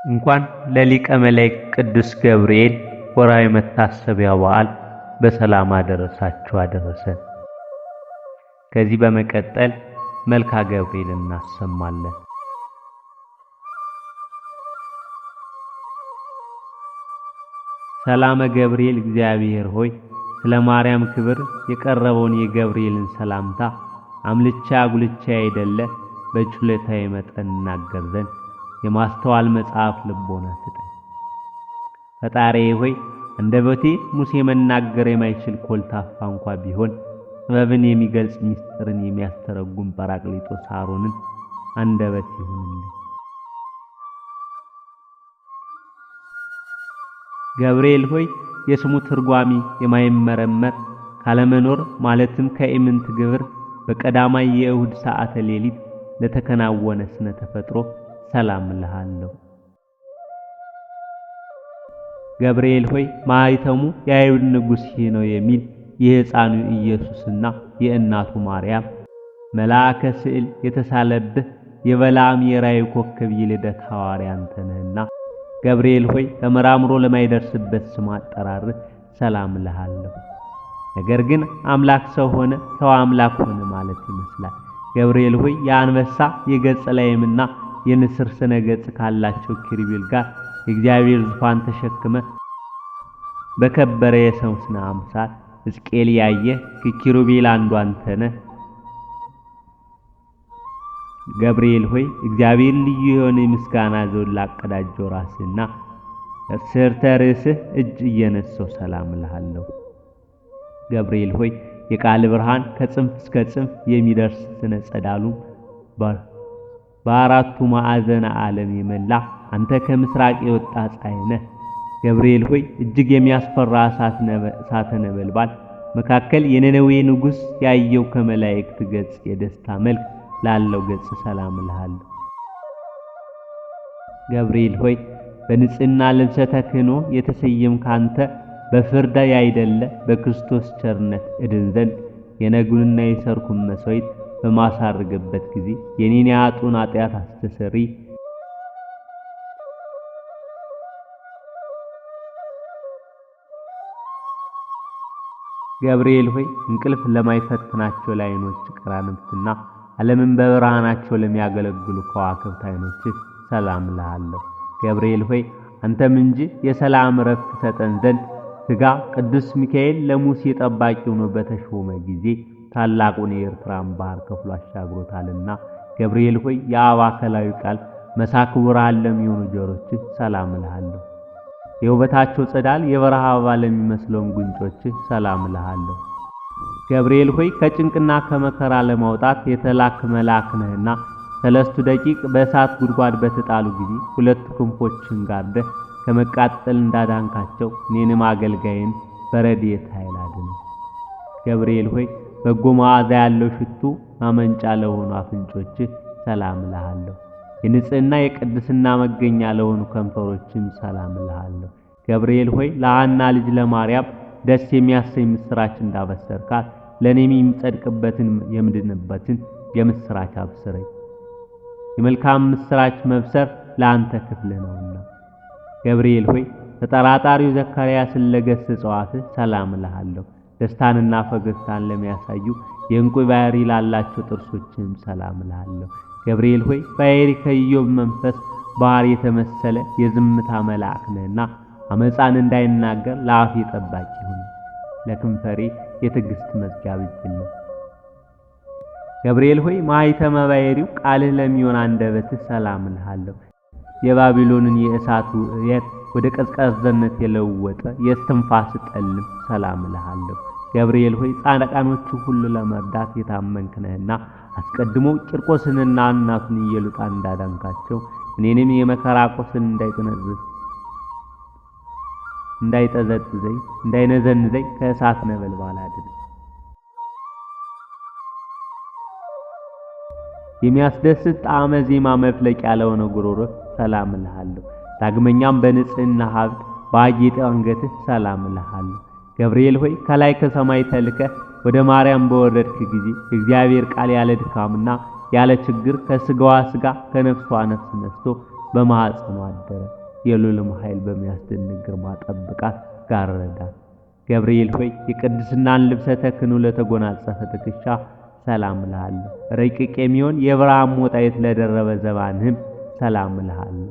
እንኳን ለሊቀ መላእክት ቅዱስ ገብርኤል ወርሃዊ መታሰቢያ በዓል በሰላም አደረሳችሁ አደረሰን። ከዚህ በመቀጠል መልካ ገብርኤል እናሰማለን። ሰላመ ገብርኤል እግዚአብሔር ሆይ ስለ ማርያም ክብር የቀረበውን የገብርኤልን ሰላምታ አምልቻ አጉልቻ አይደለ በችሎታዬ መጠን እናገር ዘንድ የማስተዋል መጽሐፍ ልቦና ስጠኝ። ፈጣሪዬ ሆይ አንደበቴ ሙሴ መናገር የማይችል ኮልታፋ እንኳ ቢሆን ጥበብን የሚገልጽ ምስጢርን የሚያስተረጉም ጰራቅሊጦስ አሮንን አንደበት ይሁንልኝ። ገብርኤል ሆይ የስሙ ትርጓሚ የማይመረመር ካለመኖር ማለትም ከኢምንት ግብር በቀዳማይ የእሁድ ሰዓተ ሌሊት ለተከናወነ ስነ ተፈጥሮ ሰላም እልሃለሁ። ገብርኤል ሆይ ማኅተሙ የአይሁድ ንጉሥ ነው የሚል የሕፃኑ ኢየሱስና የእናቱ ማርያም መልአከ ስዕል የተሳለብህ የበለዓም የራእይ ኮከብ የልደት ሐዋርያ አንተ ነህና ገብርኤል ሆይ ተመራምሮ ለማይደርስበት ስም አጠራርህ ሰላም እልሃለሁ። ነገር ግን አምላክ ሰው ሆነ ሰው አምላክ ሆነ ማለት ይመስላል። ገብርኤል ሆይ የአንበሳ የገጸ ላይምና የንስር ስነ ገጽ ካላቸው ኪሩቤል ጋር የእግዚአብሔር ዙፋን ተሸክመ በከበረ የሰው ስነ አምሳል ሕዝቅኤል ያየ ከኪሩቤል አንዱ አንተ ነህ። ገብርኤል ሆይ እግዚአብሔር ልዩ የሆነ ምስጋና ዘውድ ላቀዳጀው ራስና ስርተ ርዕስህ እጅ እየነሳው ሰላም እልሃለሁ። ገብርኤል ሆይ የቃል ብርሃን ከጽንፍ እስከ ጽንፍ የሚደርስ ስነ ጸዳሉ በአራቱ ማዕዘነ ዓለም የመላ አንተ ከምስራቅ የወጣ ፀሐይ ነህ። ገብርኤል ሆይ እጅግ የሚያስፈራ እሳተ ነበልባል መካከል የነነዌ ንጉሥ ያየው ከመላእክት ገጽ የደስታ መልክ ላለው ገጽ ሰላም እልሃለሁ። ገብርኤል ሆይ በንጽህና ልብሰ ተክህኖ የተሰየምክ አንተ በፍርድ ያይደለ በክርስቶስ ቸርነት እድን ዘንድ የነጉንና የሰርኩን መስዋዕት በማሳርግበት ጊዜ የኔን ያጡን ኃጢአት አስተሰሪ። ገብርኤል ሆይ እንቅልፍ ለማይፈትናቸው ለዓይኖች ቀራንብትና ዓለምን በብርሃናቸው ለሚያገለግሉ ከዋክብት ዓይኖች ሰላም እልሃለሁ። ገብርኤል ሆይ አንተም እንጂ የሰላም ረፍት ሰጠን ዘንድ ሥጋ ቅዱስ ሚካኤል ለሙሴ ጠባቂ ሆኖ በተሾመ ጊዜ ታላቁን የኤርትራን ባህር ከፍሎ አሻግሮታልና ገብርኤል ሆይ የአብ አካላዊ ቃል መሳክቡራን ለሚሆኑ ጆሮች ሰላም እልሃለሁ። የውበታቸው ጸዳል የበረሃ አበባ ለሚመስለውም ጉንጮች ሰላም እልሃለሁ። ገብርኤል ሆይ ከጭንቅና ከመከራ ለማውጣት የተላክ መልአክ ነህና ሰለስቱ ደቂቅ በእሳት ጉድጓድ በተጣሉ ጊዜ ሁለት ክንፎችን ጋርደህ ከመቃጠል እንዳዳንካቸው እኔንም አገልጋይን በረድኤት ኃይል አድን። ገብርኤል ሆይ በጎ መዓዛ ያለው ሽቱ ማመንጫ ለሆኑ አፍንጮች ሰላም እልሃለሁ። የንጽህና የቅድስና መገኛ ለሆኑ ከንፈሮችም ሰላም እልሃለሁ። ገብርኤል ሆይ ለሐና ልጅ ለማርያም ደስ የሚያሰኝ ምስራች እንዳበሰርካት ለኔም የሚጸድቅበትን የምድንበትን የምስራች አብስረኝ። የመልካም ምስራች መብሰር ለአንተ ክፍል ነውና ገብርኤል ሆይ ተጠራጣሪው ዘካርያስን ለገሰጸዋት ሰላም እልሃለሁ። ደስታንና ፈገግታን ለሚያሳዩ የዕንቁ ባህሪ ላላቸው ጥርሶችም ሰላም እልሃለሁ። ገብርኤል ሆይ ባሕሪ ከኢዮብ መንፈስ ባህር የተመሰለ የዝምታ መልአክ ነህና አመፃን እንዳይናገር ለአፌ ጠባቂ ሁን፣ ለክንፈሬ የትዕግስት መዝጊያ ብጅልኝ። ገብርኤል ሆይ ማኅተመ ባሕሪው ቃልህ ለሚሆን አንደበትህ ሰላም እልሃለሁ። የባቢሎንን የእሳቱ እየት ወደ ቀዝቃዛነት የለወጠ የእስትንፋስ ጠልም ሰላም እልሃለሁ። ገብርኤል ሆይ ጻድቃኖቹ ሁሉ ለመርዳት የታመንክ ነህና አስቀድሞ ቂርቆስንና እናቱን ኢየሉጣን እንዳዳንካቸው እኔንም የመከራ ቁስል እንዳይነዘንዘኝ ከእሳት ነበልባል አድን። የሚያስደስት ጣዕመ ዜማ መፍለቂያ ለሆነ ጉሮሮህ ሰላም እልሃለሁ። ዳግመኛም በንጽህና ሀብት በአጌጠ አንገትህ ሰላም እልሃለሁ። ገብርኤል ሆይ ከላይ ከሰማይ ተልከህ ወደ ማርያም በወረድክ ጊዜ እግዚአብሔር ቃል ያለ ድካምና ያለ ችግር ከስጋዋ ስጋ ከነፍሷ ነፍስ ነስቶ በማኅፀኗ አደረ። የልዑልም ኃይል በሚያስደንቅ ግርማ ጠብቃት ጋረዳት። ገብርኤል ሆይ የቅድስናን ልብሰ ተክህኖ ለተጎናጸፈ ትከሻ ሰላም እልሃለሁ። ረቂቅ የሚሆን የብርሃን ሞጣይት ለደረበ ዘባንህም ሰላም እልሃለሁ።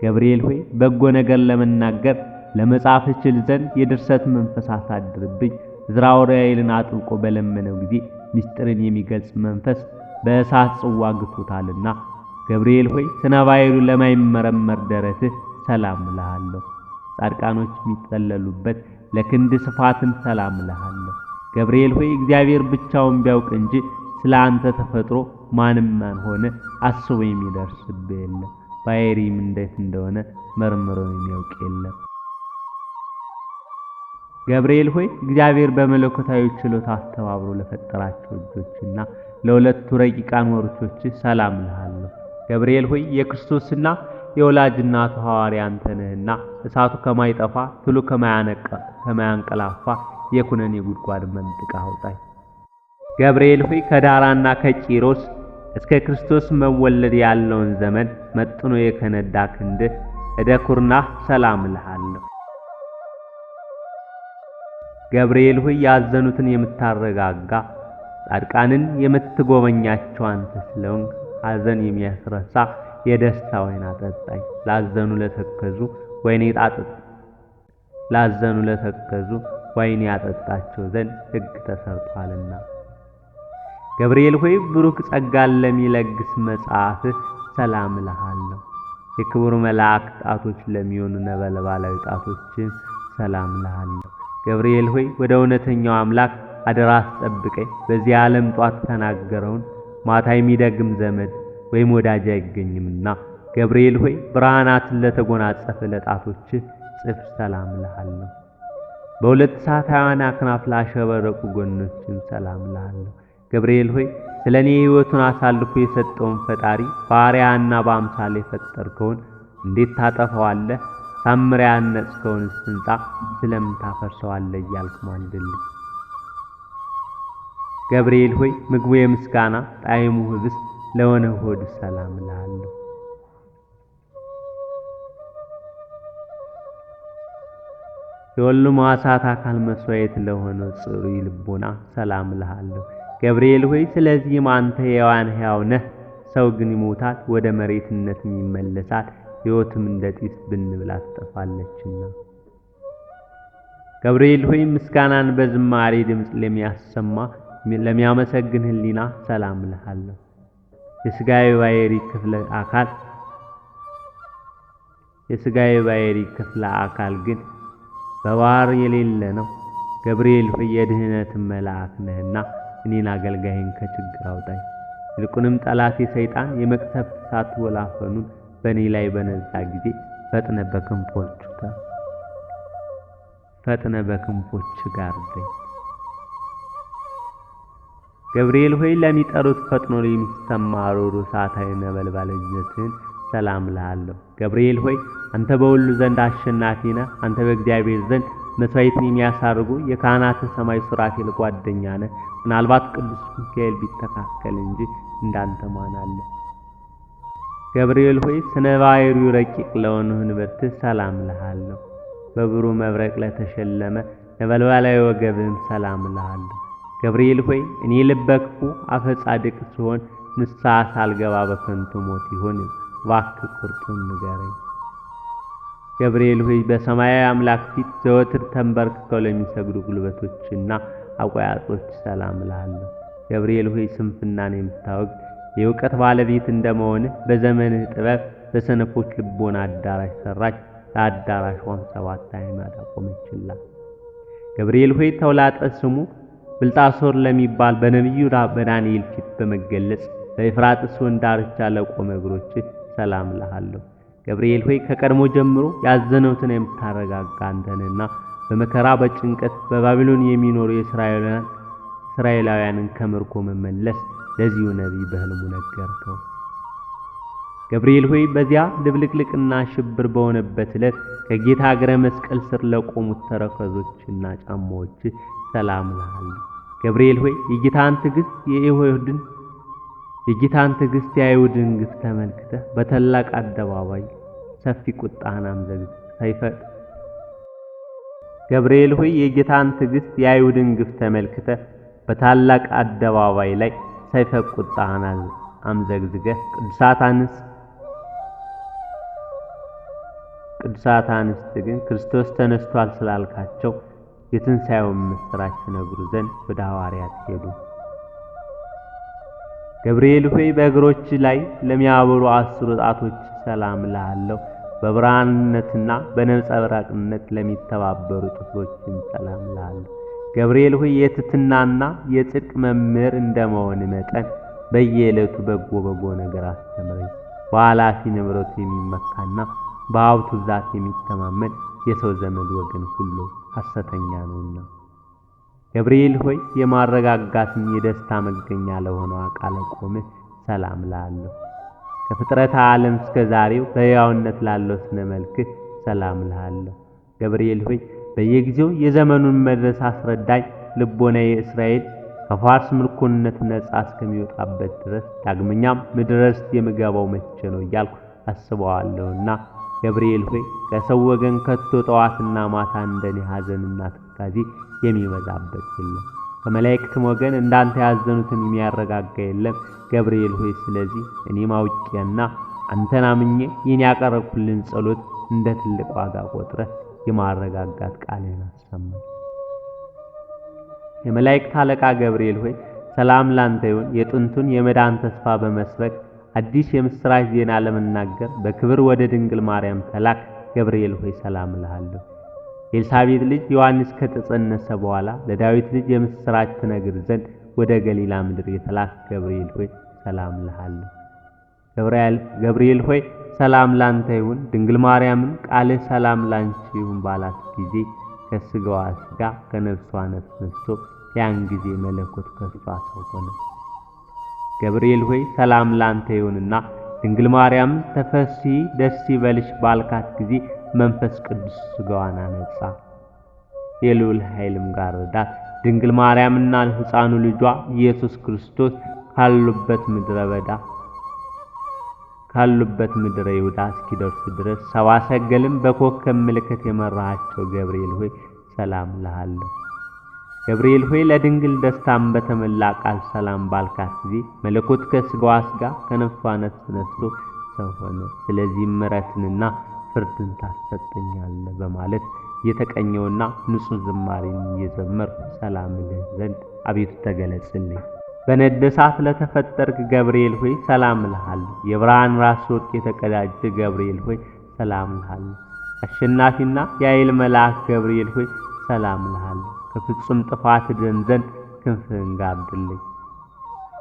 ገብርኤል ሆይ በጎ ነገር ለመናገር ለመጻፍ እችል ዘንድ የድርሰት መንፈስ አሳድርብኝ። ዕዝራ ኡራኤልን አጥብቆ በለመነው ጊዜ ምስጢርን የሚገልጽ መንፈስ በእሳት ጽዋ ግቶታልና። ገብርኤል ሆይ ስነ ባሕርዩ ለማይመረመር ደረትህ ሰላም እልሃለሁ። ጻድቃኖች የሚጠለሉበት ለክንድ ስፋትም ሰላም እልሃለሁ። ገብርኤል ሆይ እግዚአብሔር ብቻውን ቢያውቅ እንጂ ስለ አንተ ተፈጥሮ ማንም ማን ሆነ አስቦ የሚደርስብህ የለም። ባሕርይም እንዴት እንደሆነ መርምሮ የሚያውቅ የለም። ገብርኤል ሆይ እግዚአብሔር በመለኮታዊ ችሎታ አስተባብሮ ለፈጠራቸው እጆችና ለሁለቱ ረቂቃን ወሮቾች ሰላም እልሃለሁ። ገብርኤል ሆይ የክርስቶስና የወላጅ እናቱ ሐዋርያ አንተ ነህና እሳቱ ከማይጠፋ ትሉ ከማያንቀላፋ የኩነኔ ጉድጓድ መንጥቃ አውጣኝ። ገብርኤል ሆይ ከዳራና ከቂሮስ እስከ ክርስቶስ መወለድ ያለውን ዘመን መጥኖ የከነዳ ክንድ እደ ኩርናህ ሰላም እልሃለሁ። ገብርኤል ሆይ ያዘኑትን የምታረጋጋ ጻድቃንን የምትጎበኛቸው አንተ ስለሆንክ ሐዘን የሚያስረሳ የደስታ ወይን አጠጣኝ። ላዘኑ ለተከዙ ወይን ያጠጣቸው ዘንድ ሕግ ተሰርቷልና። ገብርኤል ሆይ ብሩክ ጸጋን ለሚለግስ መጽሐፍህ ሰላም እልሃለሁ። የክቡር መልአክ ጣቶች ለሚሆኑ ነበልባላዊ ጣቶችም ሰላም እልሃለሁ። ገብርኤል ሆይ ወደ እውነተኛው አምላክ አደራ አስጠብቀኝ። በዚህ ዓለም ጧት ተናገረውን ማታ የሚደግም ዘመድ ወይም ወዳጅ አይገኝምና። ገብርኤል ሆይ ብርሃናትን ለተጎናጸፈ ለጣቶችህ ጽፍ ሰላም እልሃለሁ። በሁለት ሰዓታውያን አክናፍ ላሸበረቁ ጎኖችም ሰላም እልሃለሁ። ገብርኤል ሆይ ስለኔ ሕይወቱን አሳልፎ የሰጠውን ፈጣሪ በአርአያና በአምሳል የፈጠርከውን እንዴት ታጠፋዋለህ? ሳምራ ያነጽከውን ሕንጻ ስለምን ታፈርሰዋለህ? እያልክ ማልድልኝ። ገብርኤል ሆይ ምግቡ የምስጋና ጣዕሙ ኅብስት ለሆነ ሆድ ሰላም እልሃለሁ። የሁሉም ሕዋሳት አካል መሥዋዕት ለሆነው ጽሩይ ልቦና ሰላም እልሃለሁ። ገብርኤል ሆይ ስለዚህም አንተ ሕያዋን ሕያው ነህ። ሰው ግን ይሞታል፣ ወደ መሬትነትም ይመለሳል። ሕይወትም እንደ ጢስ ብንብላ ትጠፋለችና። ገብርኤል ሆይ ምስጋናን በዝማሬ ድምፅ ለሚያሰማ ለሚያመሰግን ሕሊና ሰላም እልሃለሁ። የሥጋዬ ባሕርይ ክፍለ አካል ግን በባሕር የሌለ ነው። ገብርኤል ሆይ የድኅነት መልአክ ነህና እኔን አገልጋይን ከችግር አውጣኝ። ይልቁንም ጠላቴ ሰይጣን የመቅሰፍት እሳት ወላፈኑን በእኔ ላይ በነዛ ጊዜ ፈጥነ በክንፎች ጋርደኝ። ገብርኤል ሆይ ለሚጠሩት ፈጥኖ የሚሰማ ሩሩ እሳታዊ ነበልባልነትህን ሰላም እልሃለሁ። ገብርኤል ሆይ አንተ በሁሉ ዘንድ አሸናፊ ነህ። አንተ በእግዚአብሔር ዘንድ መሥዋዕትን የሚያሳርጉ የካህናተ ሰማይ ሱራፌል ጓደኛ ነህ። ምናልባት ቅዱስ ሚካኤል ቢተካከል እንጂ እንዳንተ ማን አለ? ገብርኤል ሆይ ስነ ባሕርዩ ረቂቅ ለሆነ ንብረትህ ሰላም እልሃለሁ። በብሩህ መብረቅ ለተሸለመ ነበልባላዊ ወገብህም ሰላም እልሃለሁ። ገብርኤል ሆይ እኔ ልበ ክፉ አፈ ጻድቅ ስሆን ንስሐ ሳልገባ በከንቱ ሞት ይሆን? እባክህ ቁርጡን ንገረኝ። ገብርኤል ሆይ በሰማያዊ አምላክ ፊት ዘወትር ተንበርክከው ለሚሰግዱ ጉልበቶችና አቋያጾች ሰላም እልሃለሁ። ገብርኤል ሆይ ስንፍናን የምታወግድ የእውቀት ባለቤት እንደመሆንህ በዘመንህ ጥበብ በሰነፎች ልቦና አዳራሽ ሰራች። ለአዳራሿም 7 አዕማድ አቆመችላት። ገብርኤል ሆይ ተውላጠ ስሙ ብልጣሶር ለሚባል በነቢዩ በዳንኤል ፊት በመገለጽ በኤፍራጥስ ወንዝ ዳርቻ ለቆመ እግሮችህ ሰላም እልሃለሁ። ገብርኤል ሆይ ከቀድሞ ጀምሮ ያዘኑትን የምታረጋጋ አንተ ነህና በመከራ በጭንቀት በባቢሎን የሚኖሩ እስራኤላውያንን ከምርኮ መመለስ ለዚሁ ነቢይ በሕልሙ ነገርከው። ገብርኤል ሆይ በዚያ ድብልቅልቅና ሽብር በሆነበት ዕለት ከጌታ እግረ መስቀል ስር ለቆሙት ተረከዞችና ጫማዎችህ ሰላም እልሃለሁ። ገብርኤል ሆይ የጌታን ትዕግሥት የጌታን ትዕግስት የአይሁድን ግፍ ተመልክተህ በታላቅ አደባባይ ሰፊ ቁጣህን አምዘግዝግ ሳይፈጥ ገብርኤል ሆይ የጌታን ትዕግስት የአይሁድን ግፍ ተመልክተህ በታላቅ አደባባይ ላይ ሰይፈ ቁጣህን አምዘግዝገህ ቅዱሳት አንስት ግን ክርስቶስ ተነስቷል ስላልካቸው የትንሣኤውን ምስራች ነግሩ ዘንድ ወደ ሐዋርያት ሄዱ። ገብርኤል ሆይ በእግሮች ላይ ለሚያበሩ 10 ጣቶች ሰላም እልሃለሁ። በብርሃንነትና በነጸብራቅነት ለሚተባበሩ ጥፍሮችም ሰላም እልሃለሁ። ገብርኤል ሆይ የትሕትናና የጽድቅ መምህር እንደመሆን መጠን በየዕለቱ በጎ ነገር አስተምረኝ። በኃላፊ ንብረቱ የሚመካና በሀብቱ ብዛት የሚተማመን የሰው ዘመድ ወገን ሁሉ ሐሰተኛ ነውና። ገብርኤል ሆይ የማረጋጋትን የደስታ መገኛ ለሆነው አቃለ ቆምህ ሰላም እልሃለሁ። ከፍጥረተ ዓለም እስከ ዛሬው በሕያውነት ላለው ስነ መልክህ ሰላም እልሃለሁ። ገብርኤል ሆይ በየጊዜው የዘመኑን መድረስ አስረዳኝ። ልቦናዬ እስራኤል ከፋርስ ምርኮነት ነጻ እስከሚወጣበት ድረስ ዳግመኛም ምድረ ርስት የምገባው መቼ ነው እያልኩ አስበዋለሁና ገብርኤል ሆይ ከሰው ወገን ከቶ ጠዋትና ማታ እንደኔ ሐዘንና ትካዜ የሚበዛበት የለም። ከመላእክትም ወገን እንዳንተ ያዘኑትን የሚያረጋጋ የለም። ገብርኤል ሆይ ስለዚህ እኔም አውቄና አንተን አምኜ ይህን ያቀረብኩልን ጸሎት እንደ ትልቅ ዋጋ ቆጥረህ የማረጋጋት ቃልህን አሰማኝ። የመላእክት አለቃ ገብርኤል ሆይ ሰላም ላንተ ይሁን። የጥንቱን የመዳን ተስፋ በመስበክ አዲስ የምስራች ዜና ለመናገር በክብር ወደ ድንግል ማርያም ተላክ። ገብርኤል ሆይ ሰላም እልሃለሁ። ኤልሳቤጥ ልጅ ዮሐንስ ከተጸነሰ በኋላ ለዳዊት ልጅ የምስራች ትነግር ዘንድ ወደ ገሊላ ምድር የተላክ ገብርኤል ሆይ ሰላም እልሃለሁ። ገብርኤል ሆይ ሰላም ላንተ ይሁን። ድንግል ማርያምን ቃልህ ሰላም ላንቺ ይሁን ባላት ጊዜ ከስጋዋ ስጋ ከነፍሷ ነፍስ ነስቶ ያን ጊዜ መለኮት ከሷ ሰው ሆነ። ገብርኤል ሆይ ሰላም ላንተ ይሁንና ድንግል ማርያም ተፈሲ ደስ ይበልሽ ባልካት ጊዜ መንፈስ ቅዱስ ስጋዋን አነጻ። የልዑል ኃይልም ጋር ረዳት ድንግል ማርያምና ሕፃኑ ልጇ ኢየሱስ ክርስቶስ ካሉበት ምድረ ይሁዳ እስኪደርሱ ድረስ ሰብአ ሰገልም በኮከብ ምልክት የመራሃቸው ገብርኤል ሆይ ሰላም እልሃለሁ። ገብርኤል ሆይ ለድንግል ደስታም በተመላ ቃል ሰላም ባልካት ጊዜ መለኮት ከስጋዋ ስጋ ከነፍሷ ነፍስ ነስቶ ሰው ሆነ። ስለዚህ ምሕረትንና ፍርድን ታሰጠኛለህ በማለት የተቀኘውና ንጹሕ ዝማሬን እየዘመርኩ ሰላም እልህ ዘንድ አቤቱ ተገለጽልኝ። በነደ እሳት ለተፈጠርክ ገብርኤል ሆይ ሰላም እልሃለሁ። የብርሃን ራስ ወርቅ የተቀዳጀ ገብርኤል ሆይ ሰላም እልሃለሁ። አሸናፊና የኃይል መልአክ ገብርኤል ሆይ ሰላም እልሃለሁ። ከፍጹም ጥፋት ድን ዘንድ ክንፍህን ጋርድልኝ።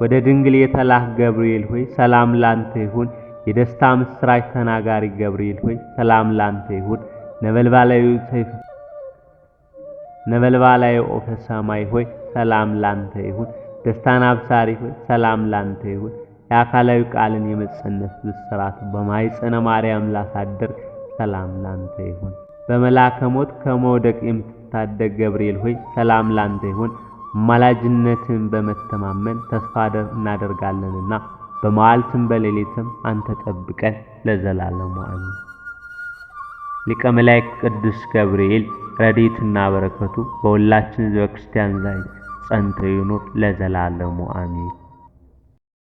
ወደ ድንግል የተላክ ገብርኤል ሆይ ሰላም ላንተ ይሁን። የደስታ ምስራች ተናጋሪ ገብርኤል ሆይ ሰላም ላንተ ይሁን። ነበልባላዊ ኦፈ ሰማይ ሆይ ሰላም ላንተ ይሁን። ደስታን አብሳሪ ሆይ ሰላም ላንተ ይሁን። የአካላዊ ቃልን የመጸነስ ብስራት በማኅፀነ ማርያም ላሳደር ሰላም ላንተ ይሁን። በመልአከ ሞት ከመውደቅ የምትታደግ ገብርኤል ሆይ ሰላም ላንተ ይሁን። አማላጅነትን በመተማመን ተስፋ እናደርጋለንና በመዓልትም በሌሊትም አንተ ጠብቀን ለዘላለሙ አሜን። ሊቀ መላእክት ቅዱስ ገብርኤል ረድኤቱና በረከቱ በሁላችን ሕዝበ ክርስቲያን ላይ ጸንቶ ይኑር ለዘላለሙ አሜን።